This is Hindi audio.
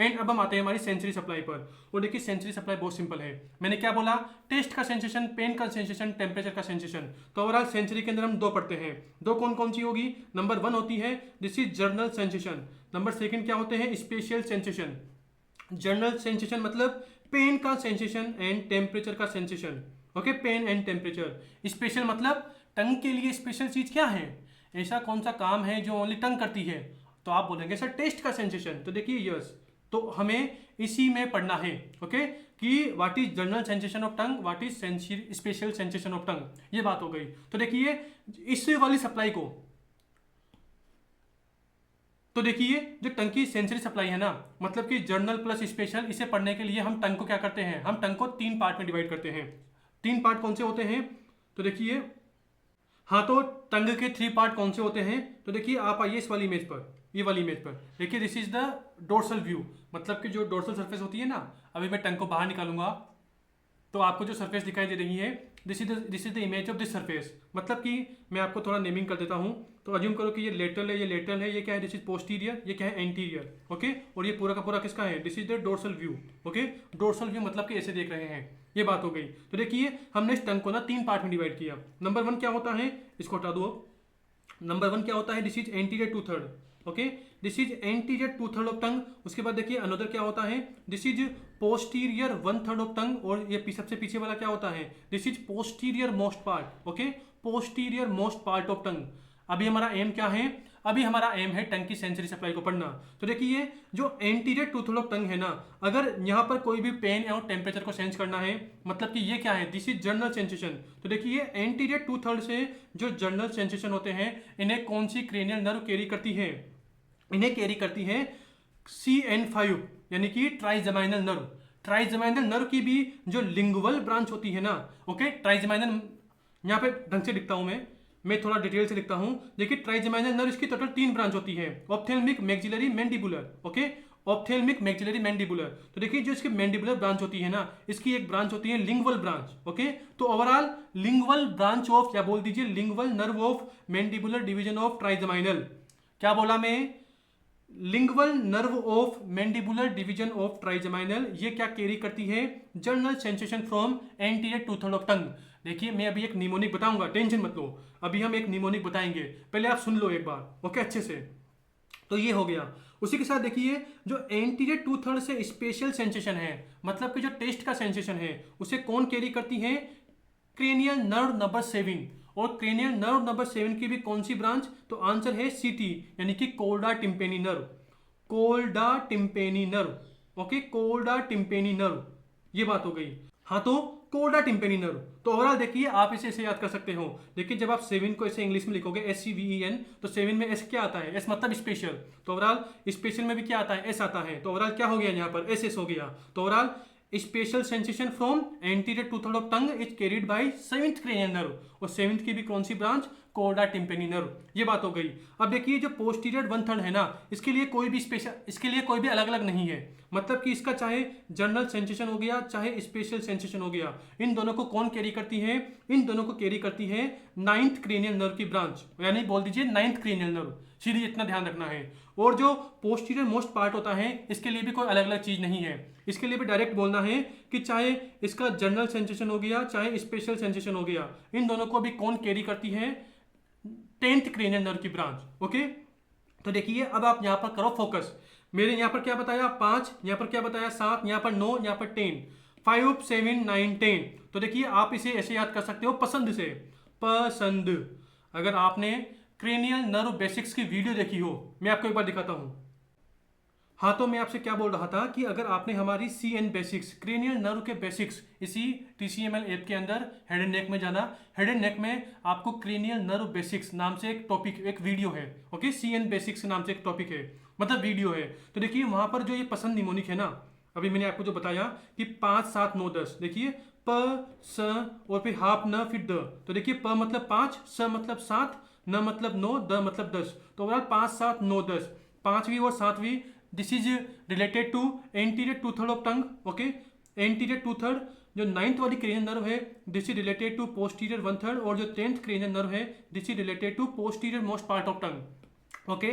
एंड अब हम आते हैं हमारी सेंसरी सप्लाई पर। और देखिए सेंसरी सप्लाई बहुत सिंपल है। मैंने क्या बोला, टेस्ट का सेंसेशन, पेन का सेंसेशन, टेम्परेचर का सेंसेशन। तो ओवरऑल सेंसरी के अंदर हम दो पढ़ते हैं। दो कौन कौन सी होगी? नंबर 1 होती है this is general sensation. Number 2 क्या होते हैं? Special sensation. जर्नल सेंसेशन मतलब पेन का सेंसेशन एंड टेम्परेचर का sensation. Okay, pain and temperature. Special मतलब टंग के लिए स्पेशल चीज क्या है, ऐसा कौन सा काम है जो ओनली टंग करती है? तो आप बोलेंगे सर टेस्ट का सेंसेशन। तो देखिए यस, तो हमें इसी में पढ़ना है। ओके, कि what is general sensation of tongue, what is special sensation of tongue, ये बात हो गई। तो देखिए इस वाली सप्लाई को, तो देखिए जो टंग की सेंसरी सप्लाई है ना, मतलब कि जर्नल प्लस स्पेशल, इसे पढ़ने के लिए हम टंग को क्या करते हैं, हम टंग को 3 पार्ट में डिवाइड करते हैं। 3 पार्ट कौन से होते हैं? तो देखिए, हाँ तो टंग के 3 पार्ट कौन से होते हैं? तो देखिए आप आइए इस वाली इमेज पर, ये वाली इमेज पर देखिए, this is the dorsal view. मतलब कि जो डोर्सल सरफेस होती है ना, अभी मैं टंग को बाहर निकालूंगा तो आपको जो सरफेस दिखाई दे रही है, this is the image of this surface. मतलब कि मैं आपको थोड़ा नेमिंग कर देता हूँ। तो अज्यूम करो कि ये लेटरल है, ये लेटरल है, ये क्या है? दिस इज पोस्टीरियर, ये क्या है? एंटीरियर। ओके, और ये पूरा का पूरा किसका है? This is the dorsal view. Okay, dorsal view मतलब कि ऐसे देख रहे हैं, ये बात हो गई। तो देखिए हमने इस टंग को ना 3 पार्ट में डिवाइड किया। नंबर 1 क्या होता है, इसको हटा दो। नंबर 1 क्या होता है? This is anterior 2/3। Okay, this is anterior 2/3 of टंग। उसके बाद देखिए अनदर क्या होता है? This is posterior 1/3 of tongue. और ये सबसे पीछे वाला क्या होता है? This is posterior most part. Okay, posterior most part of टंग। अभी हमारा एम क्या है? अभी हमारा एम है टंग की सेंसरी सप्लाई को पढ़ना। तो देखिए जो एंटीरियर 2/3 ऑफ टंग है ना, अगर यहाँ पर कोई भी पेन और टेम्परेचर को सेंस करना है, मतलब कि ये क्या है? This is general sensation. तो देखिए एंटीरियर 2/3 से जो जर्नल सेंसेशन होते हैं, इन्हें कौन सी क्रेनियल नर्व कैरी करती है? इन्हें कैरी करती है CN5, यानी कि ट्राइजेमाइनल नर्व। ट्राइजेमाइनल नर्व की भी जो लिंगुअल ब्रांच होती है ना, ओके, ट्राइजेमाइनल, यहाँ पे ढंग से लिखता हूं मैं थोड़ा डिटेल से लिखता हूं। देखिए ट्राइजेमाइनल नर्व, इसकी टोटल 3 ब्रांच होती है, ophthalmic, maxillary, mandibular. Okay, ophthalmic, maxillary, mandibular. तो देखिए जो इसकी मैंडिबुलर ब्रांच होती है ना, इसकी एक ब्रांच होती है लिंगुअल ब्रांच। ओके, तो ओवरऑल लिंगुअल ब्रांच ऑफ, या बोल दीजिए lingual nerve of mandibular division of trigeminal. क्या बोला मैं? Lingual nerve of mandibular division of trigeminal, ये क्या कैरी करती है? Journal sensation from anterior 2/3 of टंग। देखिए मैं अभी एक निमोनिक बताऊंगा, टेंशन मत लो, अभी हम एक निमोनिक बताएंगे, पहले आप सुन लो एक बार। ओके, अच्छे से। तो ये हो गया। उसी के साथ देखिए जो एंटीरियर 2/3 से स्पेशल सेंसेशन है, मतलब कि जो टेस्ट का सेंसेशन है, उसे कौन कैरी करती है? Cranial nerve number 7। और क्रेनियल नर्व नंबर 7 की भी कौन सी ब्रांच? तो आंसर है CT, यानी कि कोल्डा टिम्पेनी नर्व। कोल्डा टिम्पेनी नर्व। ओके, कोल्डा टिम्पेनी नर्व, ये बात हो गई। हाँ तो कोल्डा टिम्पेनी नर्व। तो ओवरऑल देखिए आप इसे ऐसे याद कर सकते हो। देखिए जब आप 7 को ऐसे इंग्लिश में लिखोगे SCVEN, तो 7 में S क्या आता है? S मतलब स्पेशल। तो ओवरऑल स्पेशल में भी क्या आता है? S आता है। तो ओवरऑल क्या हो गया यहाँ पर? SS हो गया। तो overall special sensation from anterior 2/3 of tongue is carried by 7th cranial nerve. और 7th की भी कौन सी ब्रांच? कोल्डा टिम्पेनी नर्व, ये बात हो गई। अब देखिए जो पोस्टीरियर 1/3 है ना, इसके लिए कोई भी स्पेशल, इसके लिए कोई भी अलग अलग नहीं है। मतलब कि इसका चाहे जनरल सेंसेशन हो गया, चाहे स्पेशल सेंसेशन हो गया, इन दोनों को कौन कैरी करती है? इन दोनों को कैरी करती है 9th क्रेनियल नर्व की ब्रांच, यानी बोल दीजिए 9th क्रेनियल नर्व। सीधे इतना ध्यान रखना है। और जो पोस्टीरियर मोस्ट पार्ट होता है, इसके लिए भी कोई अलग अलग चीज नहीं है। इसके लिए भी डायरेक्ट बोलना है कि चाहे इसका जनरल सेंसेशन हो गया, चाहे स्पेशल सेंसेशन हो गया, इन दोनों को भी कौन कैरी करती है? 10th क्रेनियल नर्व की ब्रांच। ओके, तो देखिए अब आप यहां पर करो फोकस। मेरे यहां पर क्या बताया? 5, यहां पर क्या बताया? 7, यहां पर 9, यहां पर 10, 5, 7, 9, 10। तो देखिए आप इसे ऐसे याद कर सकते हो पसंद से, पसंद। अगर आपने क्रेनियल नर्व बेसिक्स की वीडियो देखी हो, मैं आपको एक बार दिखाता हूं। हाँ तो मैं आपसे क्या बोल रहा था कि अगर आपने हमारी CN बेसिक्स, क्रेनियल नर्व के बेसिक्स, इसी TCML ऐप के अंदर हेड एंड नेक में जाना, हेड एंड नेक में आपको क्रेनियल नर्व बेसिक्स नाम से एक टॉपिक, एक वीडियो है। ओके, CN बेसिक्स नाम से एक टॉपिक है, मतलब वीडियो है। तो देखिए वहां पर जो ये पसंद निमोनिक है ना, अभी मैंने आपको जो बताया कि 5, 7, 9, 10, देखिए प, स और फिर हाफ न, फिर द। तो देखिए प मतलब 5, स मतलब 7, न मतलब 9, द मतलब 10। तो ओवरऑल 5, 7, 9, 10, पांचवी और सातवीं, this is related to anterior 2/3 of tongue. Okay, anterior 2/3। जो 9th वाली क्रेनियल नर्व है, this is related to posterior 1/3। और जो 10th क्रेनियल नर्व है, this is related to posterior most part of tongue. Okay,